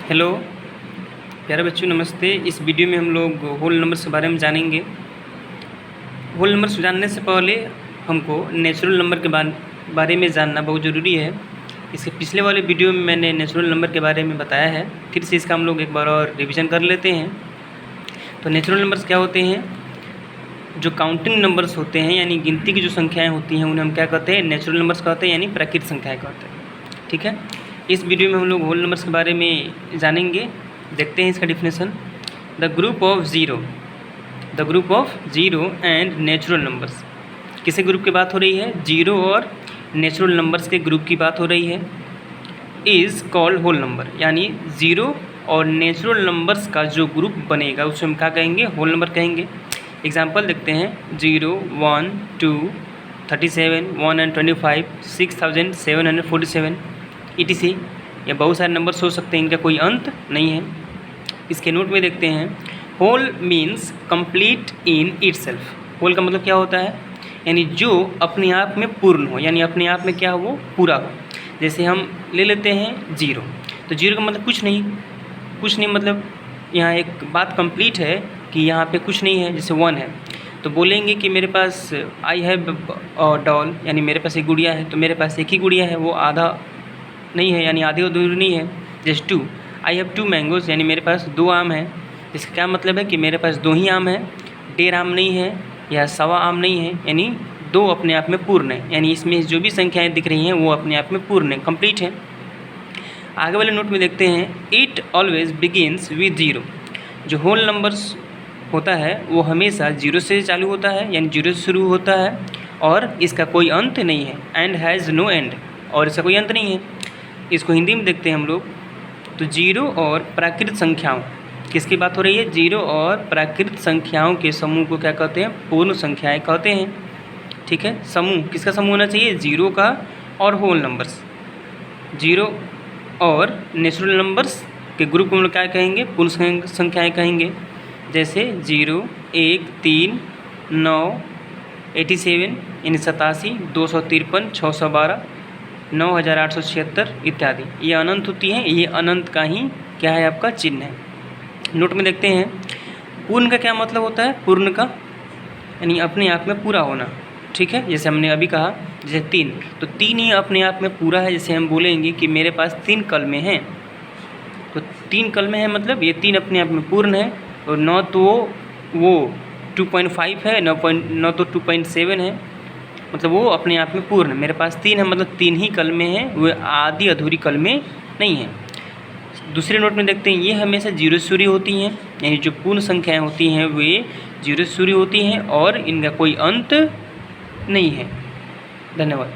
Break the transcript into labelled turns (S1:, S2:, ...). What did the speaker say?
S1: Hello प्यारे बच्चों, नमस्ते। इस वीडियो में हम लोग होल नंबर्स के बारे में जानेंगे। होल नंबर्स जानने से पहले हमको नेचुरल नंबर के बारे में जानना बहुत ज़रूरी है। इसके पिछले वाले वीडियो में मैंने नेचुरल नंबर के बारे में बताया है, फिर से इसका हम लोग एक बार और रिवीजन कर लेते हैं। तो नेचुरल नंबर्स क्या होते हैं? जो काउंटिंग नंबर्स होते हैं, यानी गिनती की जो संख्याएँ होती हैं, उन्हें हम क्या कहते हैं? नेचुरल नंबर्स कहते हैं, यानी प्राकृतिक संख्याएँ कहते हैं। ठीक है, इस वीडियो में हम लोग होल नंबर्स के बारे में जानेंगे। देखते हैं इसका definition. The group of zero and natural numbers. किसी ग्रुप की बात हो रही है? जीरो और नेचुरल नंबर्स के ग्रुप की बात हो रही है। इज़ कॉल्ड होल नंबर, यानी ज़ीरो और नेचुरल नंबर्स का जो ग्रुप बनेगा उसे हम क्या कहेंगे? होल नंबर कहेंगे। एग्जाम्पल देखते हैं। 0, 1, 2, 37, 125, 6747 etc। या बहुत सारे नंबर्स हो सकते हैं, इनका कोई अंत नहीं है। इसके नोट में देखते हैं। Whole means complete in itself. Whole का मतलब क्या होता है? यानी जो अपने आप में पूर्ण हो, यानी अपने आप में क्या हो? वो पूरा हो। जैसे हम ले लेते हैं जीरो, तो जीरो का मतलब कुछ नहीं मतलब यहाँ एक बात कंप्लीट है कि यहाँ पे कुछ नहीं है। जैसे 1 है तो बोलेंगे कि मेरे पास आई हैव डॉल, यानी मेरे पास एक गुड़िया है, तो मेरे पास एक ही गुड़िया है, वो आधा नहीं है, यानी आधी अधूरी नहीं है। जैसे 2, आई हैव 2 मैंगोज़, यानी मेरे पास 2 आम हैं। इसका क्या मतलब है? कि मेरे पास 2 ही आम है, 1.5 आम नहीं है या 1.25 आम नहीं है, यानी 2 अपने आप में पूर्ण है। यानी इसमें जो भी संख्याएं दिख रही हैं वो अपने आप में पूर्ण है, कंप्लीट है। आगे वाले नोट में देखते हैं। It always begins with zero. जो होल नंबर्स होता है वो हमेशा जीरो से चालू होता है, यानी जीरो से शुरू होता है, और इसका कोई अंत नहीं है। एंड हैज़ नो एंड, और इसका कोई अंत नहीं है। इसको हिंदी में देखते हैं हम लोग। तो जीरो और प्राकृत संख्याओं, किसकी बात हो रही है? जीरो और प्राकृत संख्याओं के समूह को क्या कहते हैं? पूर्ण संख्याएं कहते हैं। ठीक है, समूह किसका समूह होना चाहिए? जीरो का और होल नंबर्स। जीरो और नेचुरल नंबर्स के ग्रुप को हम लोग क्या कहेंगे? पूर्ण संख्याएं कहेंगे। जैसे 0, 1, 3, 9, 87 यानी 87, 253, 612, 9876 इत्यादि। ये अनंत होती हैं, ये अनंत का ही क्या है? आपका चिन्ह है। नोट में देखते हैं। पूर्ण का क्या मतलब होता है? पूर्ण का यानी अपने आप में पूरा होना। ठीक है, जैसे हमने अभी कहा, जैसे 3, तो 3 ही अपने आप में पूरा है। जैसे हम बोलेंगे कि मेरे पास 3 कलमें हैं, तो 3 कलमें हैं मतलब ये 3 अपने आप में पूर्ण है। और 9 तो वो 2.5 है, 9 तो 2.7 है, मतलब वो अपने आप में पूर्ण है। मेरे पास 3 है मतलब 3 ही कलमें हैं, वो आधी अधूरी कलमें नहीं हैं। दूसरे नोट में देखते हैं। ये हमेशा जीरो से शुरू होती हैं, यानी जो पूर्ण संख्याएं होती हैं वे जीरो से शुरू होती हैं और इनका कोई अंत नहीं है। धन्यवाद।